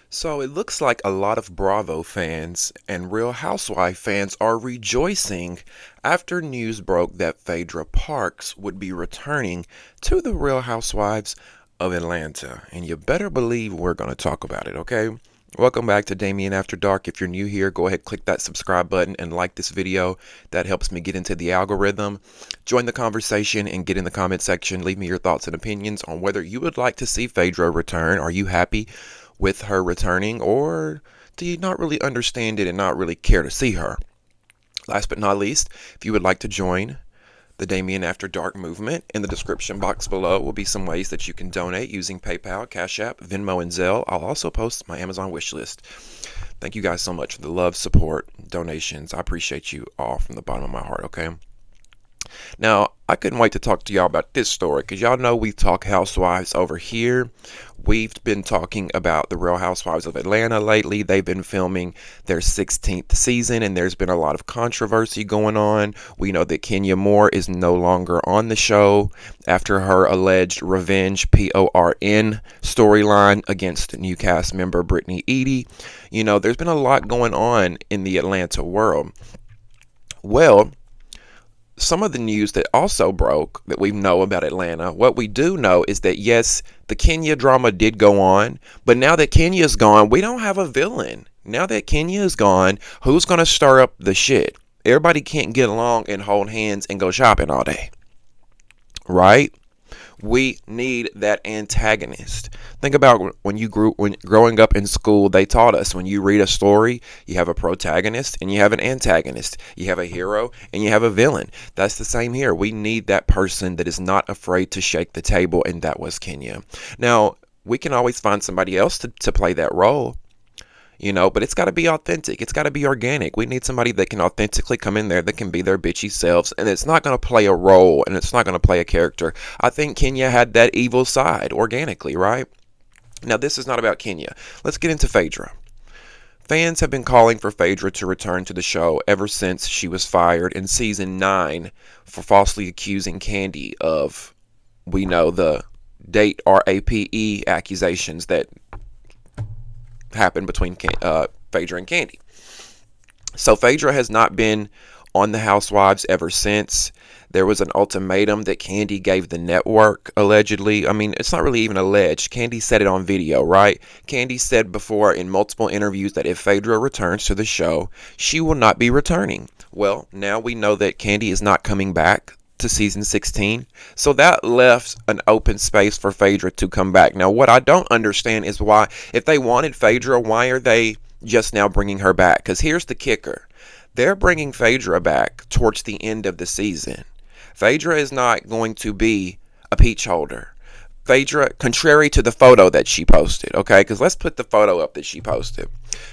So it looks like a lot of Bravo fans and Real Housewife fans are rejoicing after news broke that Phaedra Parks would be returning to the Real Housewives of Atlanta. And you better believe we're going to talk about it, okay? Welcome back to Damien After Dark. If you're new here, go ahead, click that subscribe button and like this video. That helps me get into the algorithm. Join the conversation and get in the comment section. Leave me your thoughts and opinions on whether you would like to see Phaedra return. Are you happy with her returning, or do you not really understand it and not really care to see her? Last but not least, if you would like to join the Damien After Dark movement, in the description box below will be some ways that you can donate using PayPal, Cash App, Venmo, and Zelle. I'll also post my Amazon wish list. Thank you guys so much for the love, support, donations. I appreciate you all from the bottom of my heart, okay? Now, I couldn't wait to talk to y'all about this story because y'all know we talk housewives over here. We've been talking about the Real Housewives of Atlanta lately. They've been filming their 16th season, and there's been a lot of controversy going on. We know that Kenya Moore is no longer on the show after her alleged revenge, PORN, storyline against new cast member Brittany Eady. You know, there's been a lot going on in the Atlanta world. Well, some of the news that also broke that we know about Atlanta, what we do know is that, yes, the Kenya drama did go on, but now that Kenya's gone, we don't have a villain. Now that Kenya is gone, who's going to stir up the shit? Everybody can't get along and hold hands and go shopping all day, right? We need that antagonist. Think about when growing up in school, they taught us when you read a story, you have a protagonist and you have an antagonist. You have a hero and you have a villain. That's the same here. We need that person that is not afraid to shake the table, and that was Kenya. Now, we can always find somebody else to play that role. You know, but it's got to be authentic. It's got to be organic. We need somebody that can authentically come in there, that can be their bitchy selves, and it's not going to play a role, and it's not going to play a character. I think Kenya had that evil side organically, right? Now, this is not about Kenya. Let's get into Phaedra. Fans have been calling for Phaedra to return to the show ever since she was fired in season 9 for falsely accusing Kandi of, we know, the date RAPE accusations that happened between Phaedra and Kandi. So Phaedra has not been on the Housewives ever since. There was an ultimatum that Kandi gave the network, allegedly. I mean, it's not really even alleged. Kandi said it on video, right? Kandi said before in multiple interviews that if Phaedra returns to the show, she will not be returning. Well, now we know that Kandi is not coming back to season 16, so that left an open space for Phaedra to come back. Now, what I don't understand is why, if they wanted Phaedra, why are they just now bringing her back? Because here's the kicker. They're bringing Phaedra back towards the end of the season. Phaedra is not going to be a peach holder. Phaedra, contrary to the photo that she posted, okay, because let's put the photo up that she posted.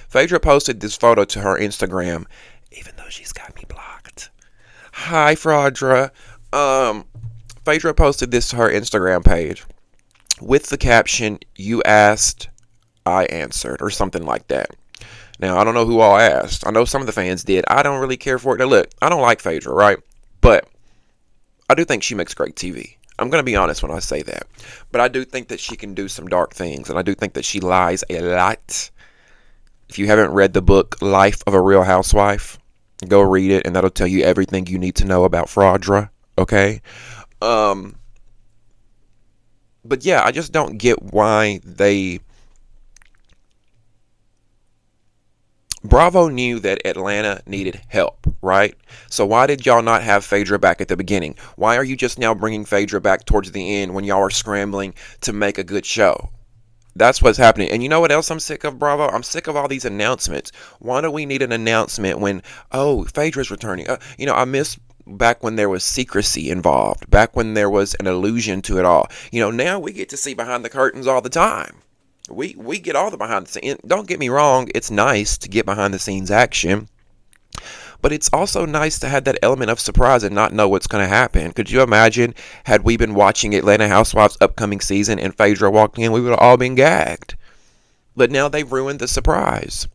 Phaedra posted this photo to her Instagram, even though she's got me blocked. Hi, Phaedra. Phaedra posted this to her Instagram page with the caption, "You asked, I answered," or something like that. Now, I don't know who all asked. I know some of the fans did. I don't really care for it. Now, look, I don't like Phaedra, right? But I do think she makes great TV. I'm going to be honest when I say that. But I do think that she can do some dark things, and I do think that she lies a lot. If you haven't read the book Life of a Real Housewife, go read it, and that'll tell you everything you need to know about Phaedra, okay? But yeah, I just don't get why Bravo knew that Atlanta needed help, right? So why did y'all not have Phaedra back at the beginning? Why are you just now bringing Phaedra back towards the end when y'all are scrambling to make a good show? That's what's happening. And you know what else I'm sick of, Bravo? I'm sick of all these announcements. Why do we need an announcement when, oh, Phaedra's returning? I miss back when there was secrecy involved, back when there was an illusion to it all. Now we get to see behind the curtains all the time. We get all the behind the scenes. Don't get me wrong, it's nice to get behind the scenes action. but it's also nice to have that element of surprise and not know what's going to happen. Could you imagine had we been watching Atlanta Housewives upcoming season and Phaedra walked in, we would have all been gagged. But now they've ruined the surprise.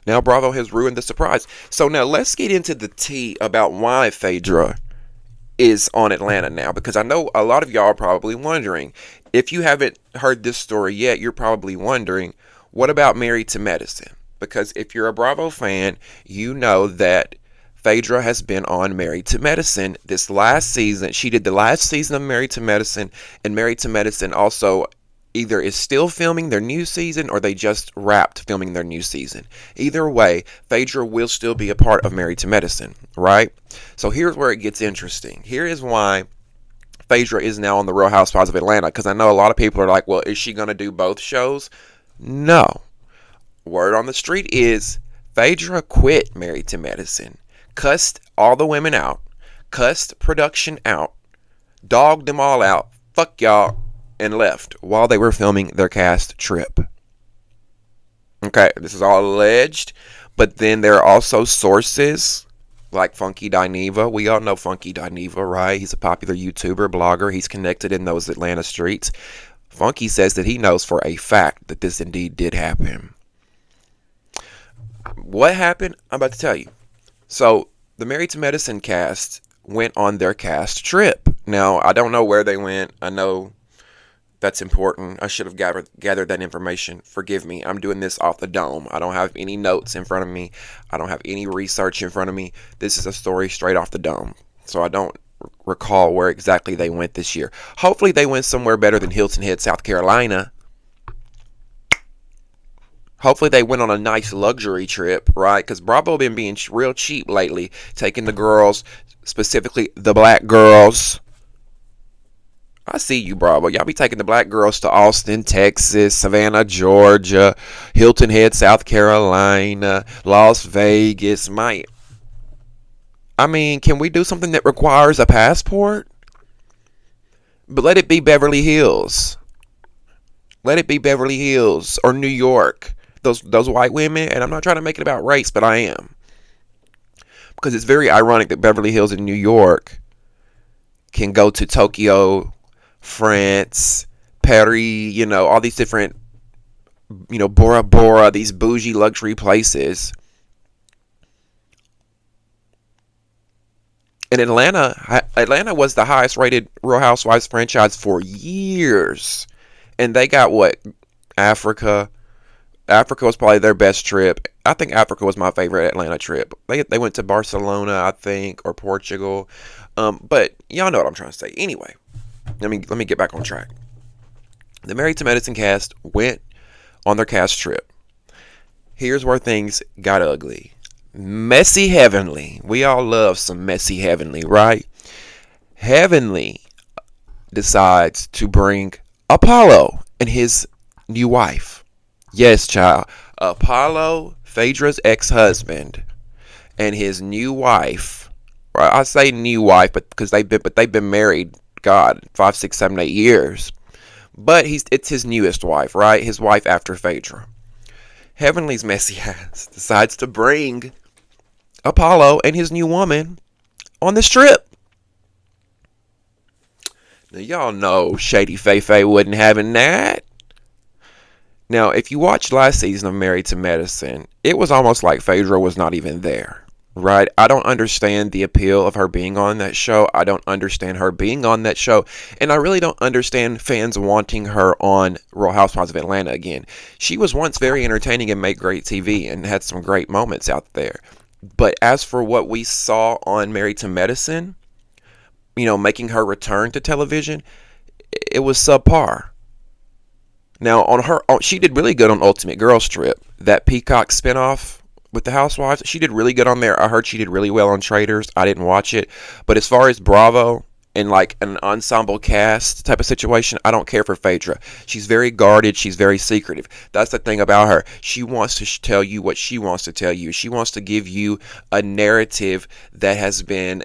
Now Bravo has ruined the surprise. So now let's get into the tea about why Phaedra is on Atlanta now, because I know a lot of y'all are probably wondering. If you haven't heard this story yet, you're probably wondering, what about Married to Medicine? Because if you're a Bravo fan, you know that Phaedra has been on Married to Medicine this last season. She did the last season of Married to Medicine, and Married to Medicine also either is still filming their new season or they just wrapped filming their new season. Either way, Phaedra will still be a part of Married to Medicine, right? So here's where it gets interesting. Here is why Phaedra is now on the Real Housewives of Atlanta, because I know a lot of people are like, well, is she going to do both shows? No. Word on the street is Phaedra quit Married to Medicine, cussed all the women out, cussed production out, dogged them all out, fuck y'all, and left while they were filming their cast trip. Okay, this is all alleged, but then there are also sources like Funky Dineva. We all know Funky Dineva, right? He's a popular YouTuber, blogger. He's connected in those Atlanta streets. Funky says that he knows for a fact that this indeed did happen. What happened? I'm about to tell you. So, the Married to Medicine cast went on their cast trip. Now, I don't know where they went. I know that's important. I should have gathered that information. Forgive me. I'm doing this off the dome. I don't have any notes in front of me. I don't have any research in front of me. This is a story straight off the dome. So I don't recall where exactly they went this year. Hopefully they went somewhere better than Hilton Head, South Carolina. Hopefully they went on a nice luxury trip, right? Because Bravo been being real cheap lately, taking the girls, specifically the black girls. I see you, Bravo. Y'all be taking the black girls to Austin, Texas, Savannah, Georgia, Hilton Head, South Carolina, Las Vegas. Can we do something that requires a passport? But let it be Beverly Hills. Let it be Beverly Hills or New York. Those white women, and I'm not trying to make it about race, but I am. Because it's very ironic that Beverly Hills in New York can go to Tokyo, France, Paris, all these different, Bora Bora, these bougie luxury places. And Atlanta was the highest rated Real Housewives franchise for years. And they got what? Africa was probably their best trip. I think Africa was my favorite Atlanta trip. They went to Barcelona, I think, or Portugal. But y'all know what I'm trying to say. Anyway, let me get back on track. The Married to Medicine cast went on their cast trip. Here's where things got ugly. Messy Heavenly. We all love some Messy Heavenly, right? Heavenly decides to bring Apollo and his new wife. Yes, child. Apollo, Phaedra's ex-husband, and his new wife. Well, I say new wife, but because they've been married, God, 5, 6, 7, 8 years. But it's his newest wife, right? His wife after Phaedra. Heavenly's messy ass decides to bring Apollo and his new woman on this trip. Now, y'all know Shady Faye wasn't having that. Now, if you watched last season of Married to Medicine, it was almost like Phaedra was not even there, right? I don't understand the appeal of her being on that show. I don't understand her being on that show. And I really don't understand fans wanting her on Real Housewives of Atlanta again. She was once very entertaining and made great TV and had some great moments out there. But as for what we saw on Married to Medicine, making her return to television, it was subpar. Now, she did really good on Ultimate Girls Trip, that Peacock spinoff with the Housewives. She did really good on there. I heard she did really well on Traders. I didn't watch it. But as far as Bravo and like an ensemble cast type of situation, I don't care for Phaedra. She's very guarded. She's very secretive. That's the thing about her. She wants to tell you what she wants to tell you. She wants to give you a narrative that has been,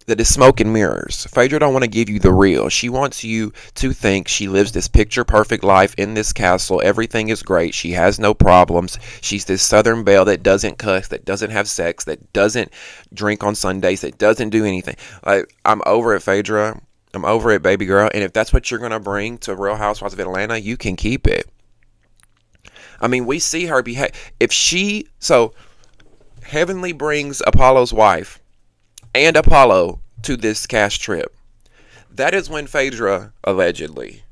that is smoke and mirrors. Phaedra don't want to give you the real. She wants you to think she lives this picture perfect life in this castle. Everything is great. She has no problems. She's this Southern belle that doesn't cuss, that doesn't have sex, that doesn't drink on Sundays, that doesn't do anything. Like, I'm over it, Phaedra. I'm over it, baby girl. And if that's what you're going to bring to Real Housewives of Atlanta, you can keep it. I mean, we see her behave. So Heavenly brings Apollo's wife and Apollo to this cast trip. That is when Phaedra, allegedly,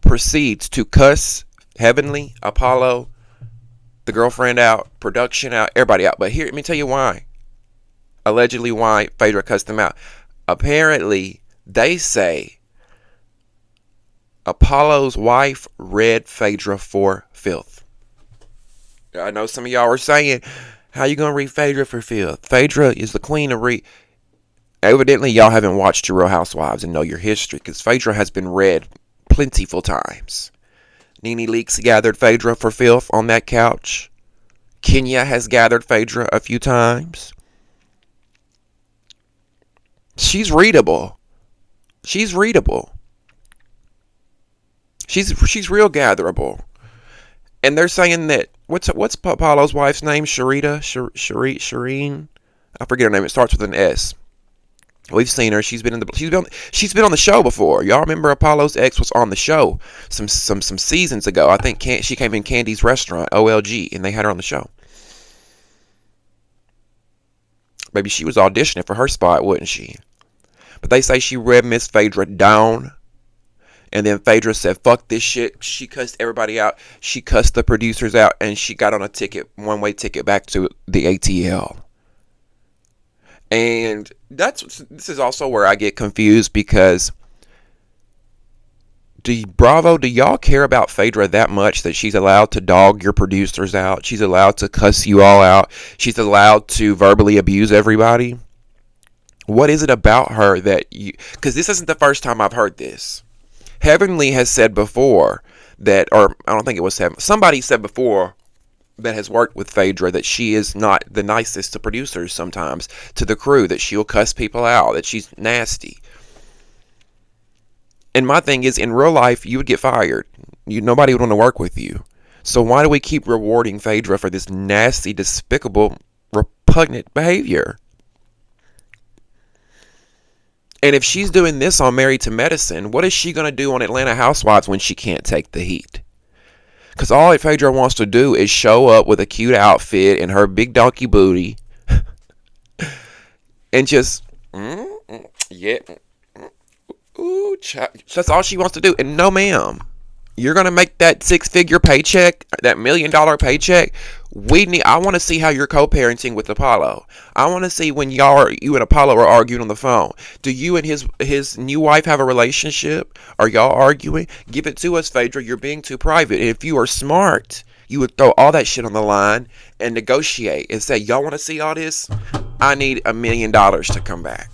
proceeds to cuss Heavenly, Apollo, the girlfriend out, production out, everybody out. But here, let me tell you why. Allegedly why Phaedra cussed them out. Apparently, they say Apollo's wife read Phaedra for filth. I know some of y'all are saying, how you going to read Phaedra for filth? Phaedra is the queen of read. Evidently, y'all haven't watched your Real Housewives and know your history, because Phaedra has been read plentiful times. Nene Leakes gathered Phaedra for filth on that couch. Kenya has gathered Phaedra a few times. She's readable. She's readable. She's real gatherable. And they're saying that, what's Apollo's wife's name? Shireen? I forget her name. It starts with an S. We've seen her. She's been on the show before. Y'all remember Apollo's ex was on the show some seasons ago. I think she came in Candy's restaurant, OLG, and they had her on the show. Maybe she was auditioning for her spot, wasn't she? But they say she read Miss Phaedra down. And then Phaedra said, fuck this shit. She cussed everybody out. She cussed the producers out. And she got on a one-way ticket back to the ATL. And this is also where I get confused, because do y'all care about Phaedra that much that she's allowed to dog your producers out? She's allowed to cuss you all out. She's allowed to verbally abuse everybody. What is it about her that you... Because this isn't the first time I've heard this. Heavenly has said before that, or I don't think it was somebody said before that has worked with Phaedra, that she is not the nicest to producers sometimes, to the crew, that she'll cuss people out, that she's nasty. And my thing is, in real life, you would get fired. Nobody would want to work with you. So why do we keep rewarding Phaedra for this nasty, despicable, repugnant behavior? And if she's doing this on Married to Medicine, what is she going to do on Atlanta Housewives when she can't take the heat? Because all Phaedra wants to do is show up with a cute outfit and her big donkey booty. And just, yeah. Ooh, that's all she wants to do. And no, ma'am. You're going to make that 6-figure paycheck, that $1 million paycheck. I want to see how you're co-parenting with Apollo. I want to see when you and Apollo are arguing on the phone. Do you and his new wife have a relationship? Are y'all arguing? Give it to us, Phaedra. You're being too private. And if you are smart, you would throw all that shit on the line and negotiate and say, y'all want to see all this? I need $1 million to come back.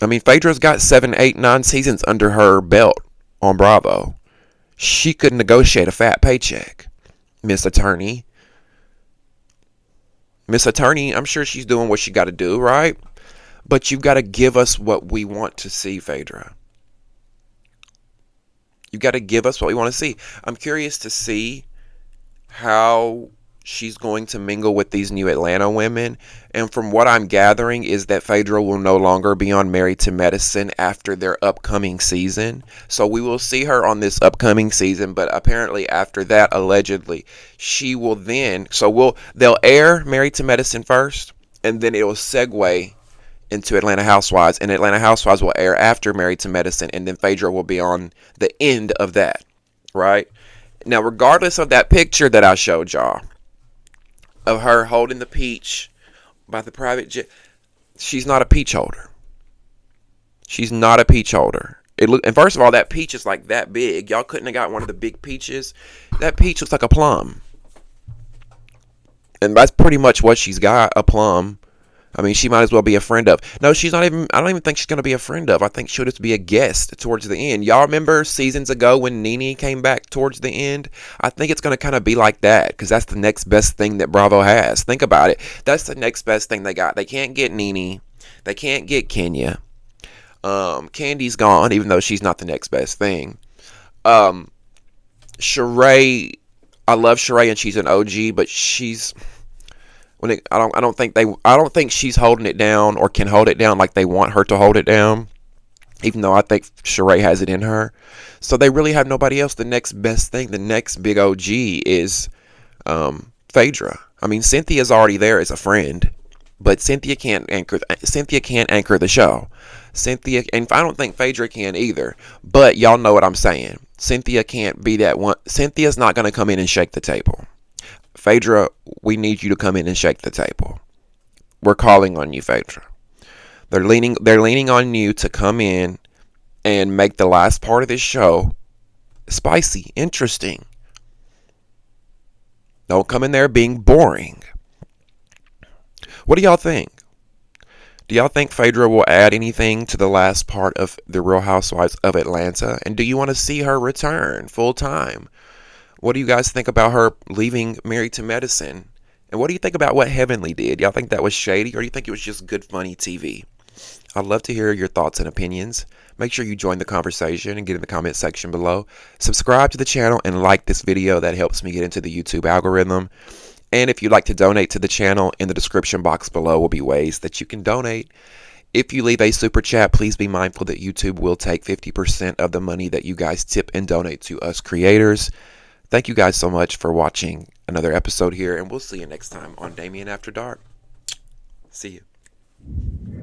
I mean, Phaedra's got 7, 8, 9 seasons under her belt on Bravo. She could negotiate a fat paycheck. Miss Attorney, I'm sure she's doing what she got to do, right? But you've got to give us what we want to see, Phaedra. You've got to give us what we want to see. I'm curious to see how she's going to mingle with these new Atlanta women. And from what I'm gathering is that Phaedra will no longer be on Married to Medicine after their upcoming season. So we will see her on this upcoming season, but apparently after that, allegedly, she will then, they'll air Married to Medicine first, and then it will segue into Atlanta Housewives, and Atlanta Housewives will air after Married to Medicine, and then Phaedra will be on the end of that, right? Now, regardless of that picture that I showed y'all, of her holding the peach by the private jet, she's not a peach holder. She's not a peach holder. And first of all, that peach is like that big. Y'all couldn't have got one of the big peaches. That peach looks like a plum. And that's pretty much what she's got, a plum. I mean, she might as well be a friend of. No, she's not even. I don't even think she's going to be a friend of. I think she'll just be a guest towards the end. Y'all remember seasons ago when Nene came back towards the end? I think it's going to kind of be like that because that's the next best thing that Bravo has. Think about it. That's the next best thing they got. They can't get Nene. They can't get Kenya. Candy's gone, even though she's not the next best thing. Sheree, I love Sheree and she's an OG, but she's I don't think she's holding it down or can hold it down like they want her to hold it down. Even though I think Sheree has it in her, so they really have nobody else. The next best thing, the next big OG is Phaedra. I mean, Cynthia's already there as a friend, but Cynthia can't anchor. Cynthia can't anchor the show. Cynthia, and I don't think Phaedra can either. But y'all know what I'm saying. Cynthia can't be that one. Cynthia's not going to come in and shake the table. Phaedra, we need you to come in and shake the table. We're calling on you, Phaedra. They're leaning on you to come in and make the last part of this show spicy, interesting. Don't come in there being boring. What do y'all think? Do y'all think Phaedra will add anything to the last part of The Real Housewives of Atlanta? And do you want to see her return full time? What do you guys think about her leaving Married to Medicine? And what do you think about what Heavenly did? Y'all think that was shady, or do you think it was just good, funny TV? I'd love to hear your thoughts and opinions. Make sure you join the conversation and get in the comment section below. Subscribe to the channel and like this video. That helps me get into the YouTube algorithm. And if you'd like to donate to the channel, in the description box below will be ways that you can donate. If you leave a super chat, please be mindful that YouTube will take 50% of the money that you guys tip and donate to us creators. Thank you guys so much for watching another episode here, and we'll see you next time on Damien After Dark. See you.